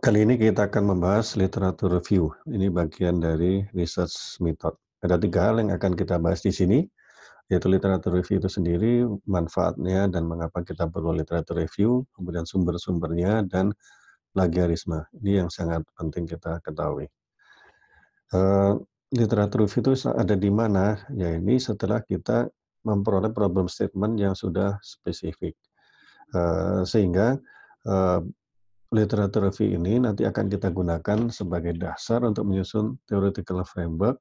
Kali ini kita akan membahas literatur review. Ini bagian dari research method. Ada 3 hal yang akan kita bahas di sini, yaitu literatur review itu sendiri, manfaatnya dan mengapa kita perlu literatur review, kemudian sumber-sumbernya, dan plagiarisme. Ini yang sangat penting kita ketahui. Eee, Literatur review itu ada di mana? Ya ini setelah kita memperoleh problem statement yang sudah spesifik. Sehingga, eee literatur review ini nanti akan kita gunakan sebagai dasar untuk menyusun theoretical framework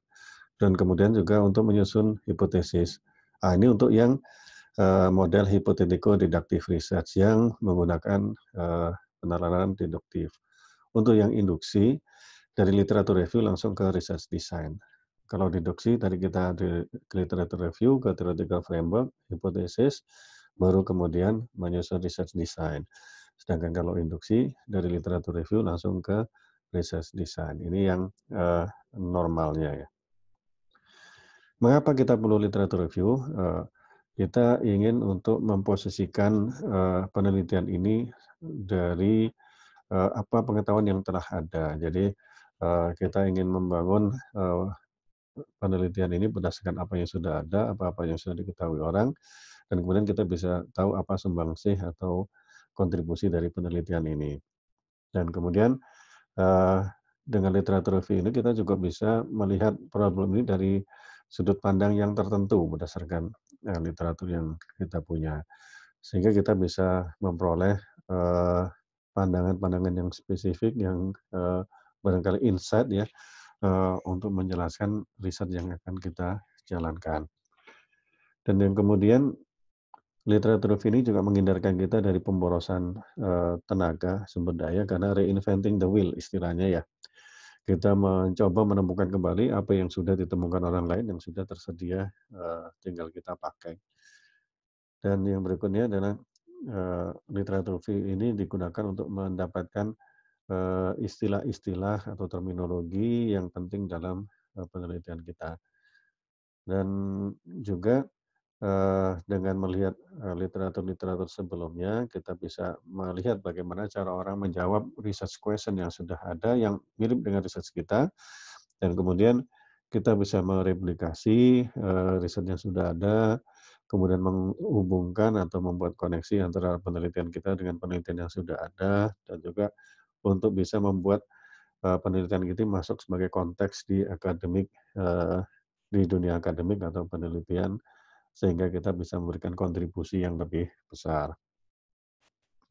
dan kemudian juga untuk menyusun hipotesis. Ini untuk yang model hypothetical-deductive research yang menggunakan penelitian deduktif. Untuk yang induksi, dari literatur review langsung ke research design. Kalau deduksi tadi kita di literatur review ke theoretical framework, hipotesis, baru kemudian menyusun research design. Sedangkan kalau induksi dari literatur review langsung ke research design. Ini yang normalnya ya. Mengapa kita perlu literatur review? Kita ingin untuk memposisikan penelitian ini dari apa pengetahuan yang telah ada. Jadi kita ingin membangun penelitian ini berdasarkan apa yang sudah ada, apa-apa yang sudah diketahui orang, dan kemudian kita bisa tahu apa sumbangsih atau kontribusi dari penelitian ini. Dan kemudian dengan literatur review ini kita juga bisa melihat problem ini dari sudut pandang yang tertentu berdasarkan literatur yang kita punya. Sehingga kita bisa memperoleh pandangan-pandangan yang spesifik yang barangkali insight ya untuk menjelaskan riset yang akan kita jalankan. Dan yang kemudian literatur review ini juga menghindarkan kita dari pemborosan tenaga sumber daya karena reinventing the wheel istilahnya ya. Kita mencoba menemukan kembali apa yang sudah ditemukan orang lain yang sudah tersedia, tinggal kita pakai. Dan yang berikutnya adalah literatur review ini digunakan untuk mendapatkan istilah-istilah atau terminologi yang penting dalam penelitian kita. Dan juga dengan melihat literatur-literatur sebelumnya, kita bisa melihat bagaimana cara orang menjawab research question yang sudah ada, yang mirip dengan research kita, dan kemudian kita bisa mereplikasi riset yang sudah ada, kemudian menghubungkan atau membuat koneksi antara penelitian kita dengan penelitian yang sudah ada, dan juga untuk bisa membuat penelitian kita masuk sebagai konteks di akademik, di dunia akademik atau penelitian sehingga kita bisa memberikan kontribusi yang lebih besar.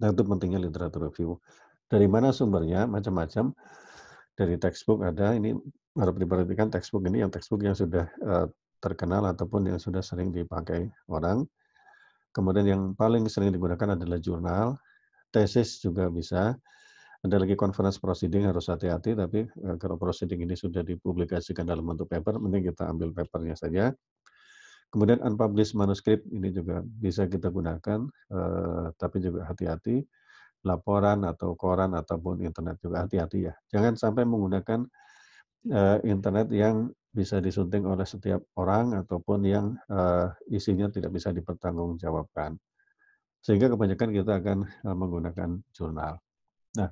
Nah, itu pentingnya literatur review. Dari mana sumbernya? Macam-macam. Dari textbook ada, ini harus diperhatikan textbook ini yang textbook yang sudah terkenal ataupun yang sudah sering dipakai orang. Kemudian yang paling sering digunakan adalah jurnal, tesis juga bisa. Ada lagi conference proceeding harus hati-hati, tapi kalau proceeding ini sudah dipublikasikan dalam bentuk paper, mending kita ambil papernya saja. Kemudian unpublished manuscript ini juga bisa kita gunakan, tapi juga hati-hati, laporan atau koran ataupun internet juga hati-hati ya. Jangan sampai menggunakan, internet yang bisa disunting oleh setiap orang ataupun yang, isinya tidak bisa dipertanggungjawabkan. Sehingga kebanyakan kita akan, menggunakan jurnal. Nah,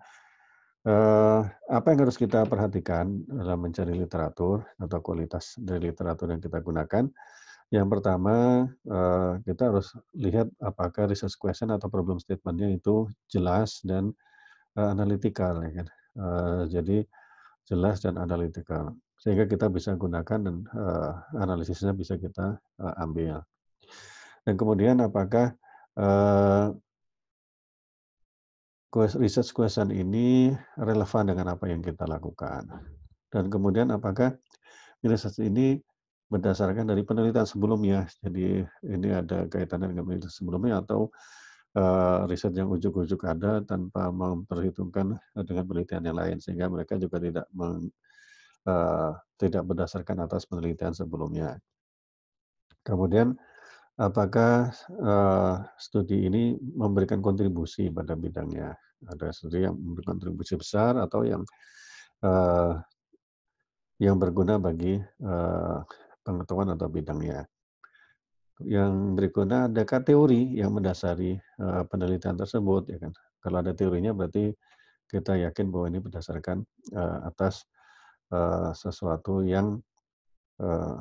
apa yang harus kita perhatikan dalam mencari literatur atau kualitas dari literatur yang kita gunakan? Yang pertama, kita harus lihat apakah research question atau problem statement-nya itu jelas dan, analytical ya kan. Jadi jelas dan analytical, sehingga kita bisa gunakan dan, analisisnya bisa kita, ambil. Dan kemudian apakah, eee, research question ini relevan dengan apa yang kita lakukan. Dan kemudian apakah research ini berdasarkan dari penelitian sebelumnya. Jadi ini ada kaitannya dengan penelitian sebelumnya atau riset yang ujuk-ujuk ada tanpa memperhitungkan dengan penelitian yang lain sehingga mereka juga tidak berdasarkan atas penelitian sebelumnya. Kemudian apakah studi ini memberikan kontribusi pada bidangnya? Ada studi yang memberikan kontribusi besar atau eh, yang berguna bagi pengetahuan atau bidangnya. Yang berikutnya adakah teori yang mendasari penelitian tersebut ya kan. Kalau ada teorinya berarti kita yakin bahwa ini berdasarkan, atas, sesuatu yang,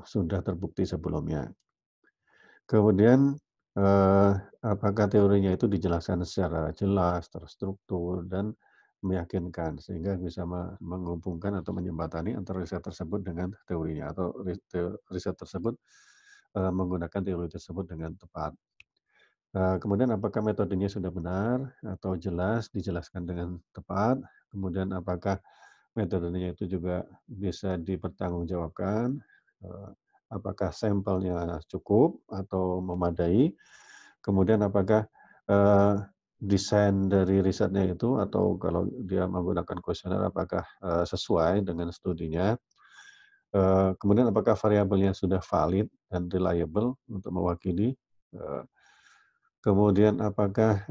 sudah terbukti sebelumnya. Kemudian, eee, apakah teorinya itu dijelaskan secara jelas, terstruktur, dan meyakinkan sehingga bisa menghubungkan atau menjembatani antara riset tersebut dengan teorinya atau riset tersebut, menggunakan teori tersebut dengan tepat. Kemudian apakah metodenya sudah benar atau jelas, dijelaskan dengan tepat, kemudian apakah metodenya itu juga bisa dipertanggungjawabkan, apakah sampelnya cukup atau memadai, kemudian apakah, eee, desain dari risetnya itu atau kalau dia menggunakan kuesioner apakah, sesuai dengan studinya, kemudian apakah variabelnya sudah valid dan reliable untuk mewakili, eee, kemudian apakah,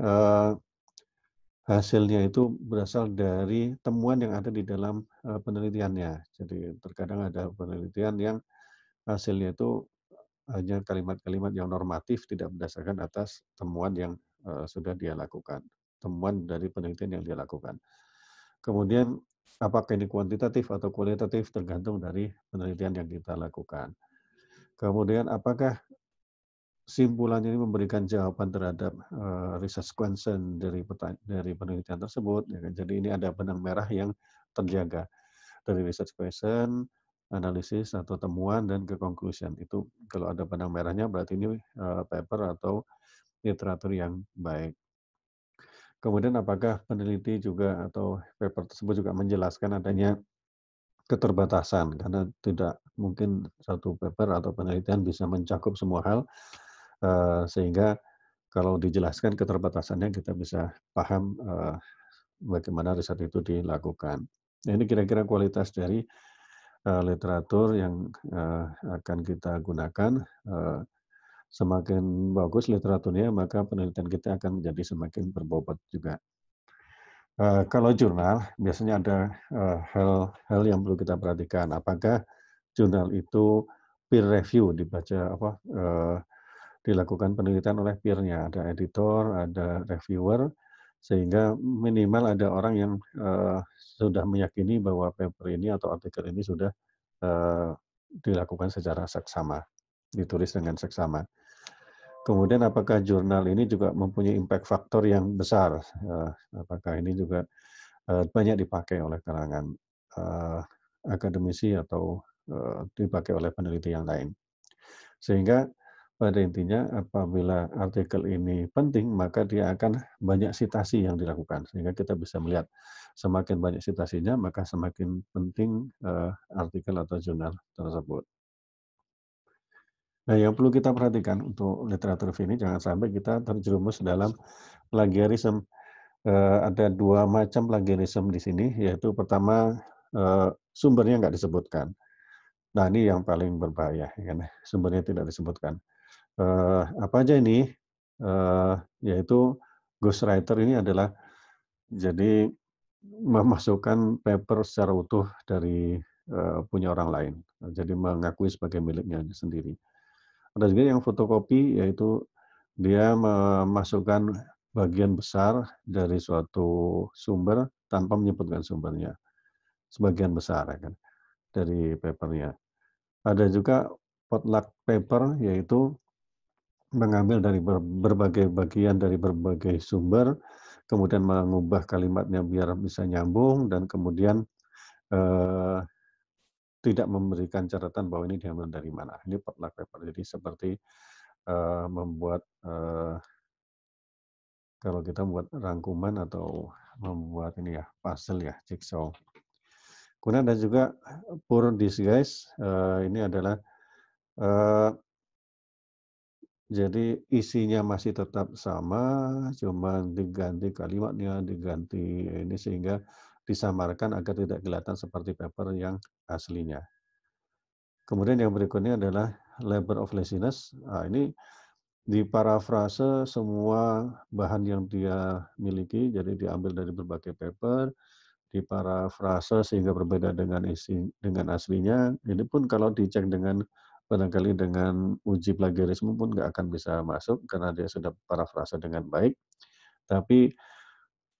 hasilnya itu berasal dari temuan yang ada di dalam, penelitiannya. Jadi terkadang ada penelitian yang hasilnya itu hanya kalimat-kalimat yang normatif tidak berdasarkan atas temuan yang, sudah dia lakukan, temuan dari penelitian yang dia lakukan. Kemudian apakah ini kuantitatif atau kualitatif tergantung dari penelitian yang kita lakukan. Kemudian apakah simpulannya ini memberikan jawaban terhadap, research question dari penelitian tersebut, ya kan. Jadi ini ada benang merah yang terjaga dari research question, analisis atau temuan, dan ke conclusion. Itu kalau ada benang merahnya berarti ini, paper atau literatur yang baik. Kemudian apakah peneliti juga atau paper tersebut juga menjelaskan adanya keterbatasan, karena tidak mungkin satu paper atau penelitian bisa mencakup semua hal, sehingga kalau dijelaskan keterbatasannya kita bisa paham, bagaimana riset itu dilakukan. Nah, ini kira-kira kualitas dari, literatur yang, akan kita gunakan, semakin bagus literaturnya maka penelitian kita akan menjadi semakin berbobot juga. Kalau jurnal biasanya ada, hal-hal yang perlu kita perhatikan. Apakah jurnal itu peer review, dibaca apa, dilakukan penelitian oleh peer-nya, ada editor, ada reviewer, sehingga minimal ada orang yang, sudah meyakini bahwa paper ini atau artikel ini sudah, eee, dilakukan secara seksama, ditulis dengan seksama. Kemudian apakah jurnal ini juga mempunyai impact faktor yang besar, apakah ini juga, banyak dipakai oleh kalangan, eee, akademisi atau, dipakai oleh peneliti yang lain. Sehingga pada intinya apabila artikel ini penting, maka dia akan banyak sitasi yang dilakukan, sehingga kita bisa melihat semakin banyak sitasinya, maka semakin penting, artikel atau jurnal tersebut. Nah, yang perlu kita perhatikan untuk literatur review ini jangan sampai kita terjerumus dalam plagiarisme. Ada 2 macam plagiarisme di sini, yaitu pertama, sumbernya nggak disebutkan. Nah, ini yang paling berbahaya, ya kan, sumbernya tidak disebutkan. Apa aja ini? Yaitu ghostwriter ini adalah jadi memasukkan paper secara utuh dari, punya orang lain. Jadi mengakui sebagai miliknya sendiri. Ada juga yang fotokopi, yaitu dia memasukkan bagian besar dari suatu sumber tanpa menyebutkan sumbernya, sebagian besar ya kan, dari papernya. Ada juga potluck paper, yaitu mengambil dari berbagai bagian dari berbagai sumber, kemudian mengubah kalimatnya biar bisa nyambung dan kemudian, eee, tidak memberikan catatan bahwa ini diambil dari mana. Ini potluck paper. Jadi seperti, membuat, kalau kita membuat rangkuman atau membuat ini ya, puzzle ya, jigsaw. Kemudian ada juga poor disguise, ini adalah, eee jadi isinya masih tetap sama, cuman diganti kalimatnya, diganti ini sehingga disamarkan agar tidak kelihatan seperti paper yang aslinya. Kemudian yang berikutnya adalah labor of laziness. Nah, ini diparafrase semua bahan yang dia miliki, jadi diambil dari berbagai paper, diparafrase sehingga berbeda dengan dengan aslinya. Ini pun kalau dicek dengan barangkali dengan uji plagiarisme pun nggak akan bisa masuk karena dia sudah parafrase dengan baik, tapi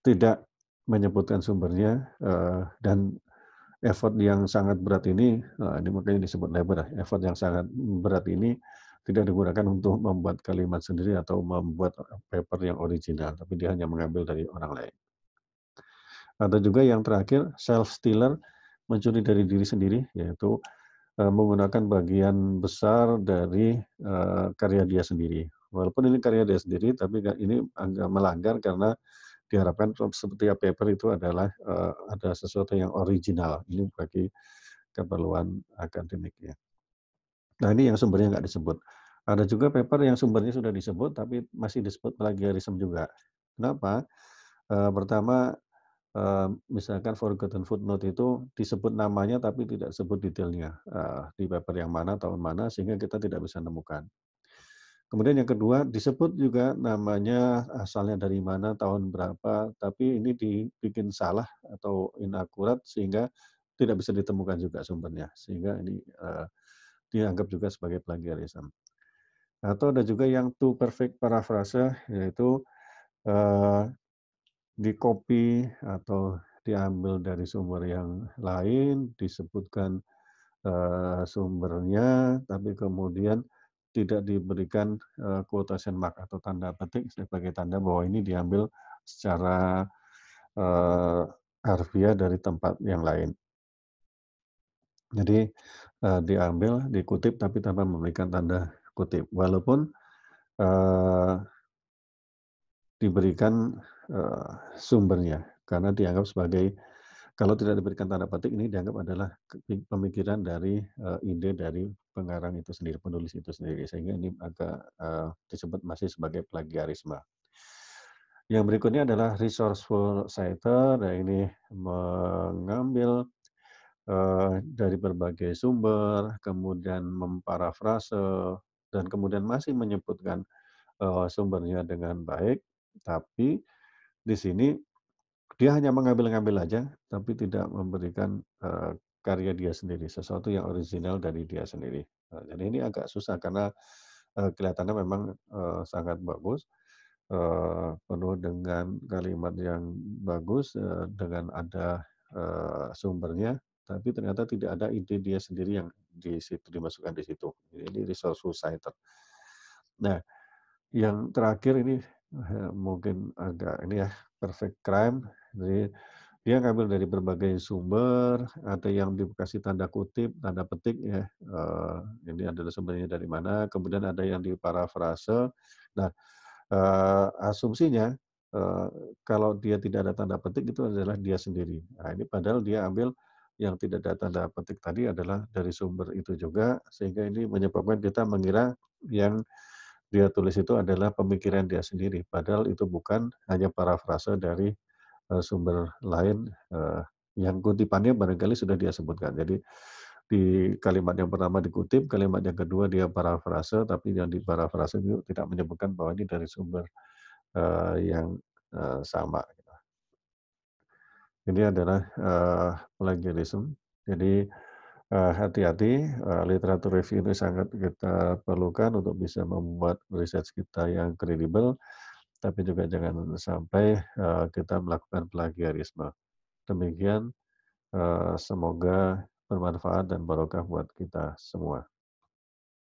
tidak menyebutkan sumbernya, dan effort yang sangat berat ini makanya disebut labor ya, effort yang sangat berat ini tidak digunakan untuk membuat kalimat sendiri atau membuat, paper yang original, tapi dia hanya mengambil dari orang lain. Ada juga yang terakhir self stealer, mencuri dari diri sendiri, yaitu, menggunakan bagian besar dari, karya dia sendiri. Walaupun ini karya dia sendiri, tapi ini agak melanggar karena diharapkan setiap paper itu adalah, ada sesuatu yang original, ini bagi keperluan akademik ya. Nah ini yang sumbernya nggak disebut. Ada juga paper yang sumbernya sudah disebut, tapi masih disebut plagiarism juga. Kenapa? Pertama, misalkan forgotten footnote itu disebut namanya tapi tidak sebut detailnya, di paper yang mana, tahun mana, sehingga kita tidak bisa nemukan. Kemudian yang kedua, disebut juga namanya, asalnya dari mana, tahun berapa, tapi ini dibikin salah atau inakurat sehingga tidak bisa ditemukan juga sumbernya, sehingga ini, dianggap juga sebagai plagiarism. Atau ada juga yang too perfect paraphrase, yaitu, eee, di-copy atau diambil dari sumber yang lain, disebutkan, sumbernya, tapi kemudian tidak diberikan, quotation mark atau tanda petik sebagai tanda bahwa ini diambil secara, eee, harfiah dari tempat yang lain. Jadi, diambil, dikutip, tapi tanpa memberikan tanda kutip. Walaupun, eee, diberikan, sumbernya, karena dianggap sebagai kalau tidak diberikan tanda petik ini dianggap adalah pemikiran dari, ide dari pengarang itu sendiri, penulis itu sendiri, sehingga ini agak, disebut masih sebagai plagiarisme. Yang berikutnya adalah resourceful citer, nah ini mengambil, dari berbagai sumber, kemudian memparafrase, dan kemudian masih menyebutkan, sumbernya dengan baik, tapi di sini dia hanya mengambil-ngambil aja, tapi tidak memberikan, karya dia sendiri, sesuatu yang original dari dia sendiri. Jadi ini agak susah karena, kelihatannya memang, sangat bagus, penuh dengan kalimat yang bagus, dengan ada, sumbernya, tapi ternyata tidak ada ide dia sendiri yang di situ dimasukkan di situ. Ini resource writer. Nah, yang terakhir ini, mungkin agak ini ya, perfect crime. Jadi dia ngambil dari berbagai sumber, ada yang dikasih tanda kutip, tanda petik ya, ini adalah sumbernya dari mana, kemudian ada yang diparafrase. Nah, asumsinya, eee, kalau dia tidak ada tanda petik itu adalah dia sendiri. Nah ini padahal dia ambil yang tidak ada tanda petik tadi adalah dari sumber itu juga, sehingga ini menyebabkan kita mengira yang dia tulis itu adalah pemikiran dia sendiri, padahal itu bukan, hanya parafrase dari, sumber lain, yang kutipannya barangkali sudah dia sebutkan. Jadi, di kalimat yang pertama dikutip, kalimat yang kedua dia parafrase, tapi yang diparafrase itu tidak menyebutkan bahwa ini dari sumber, yang, sama. Ini adalah, plagiarism. Jadi, hati-hati, literatur review ini sangat kita perlukan untuk bisa membuat research kita yang kredibel, tapi juga jangan sampai, kita melakukan plagiarisme. Demikian, semoga bermanfaat dan barokah buat kita semua.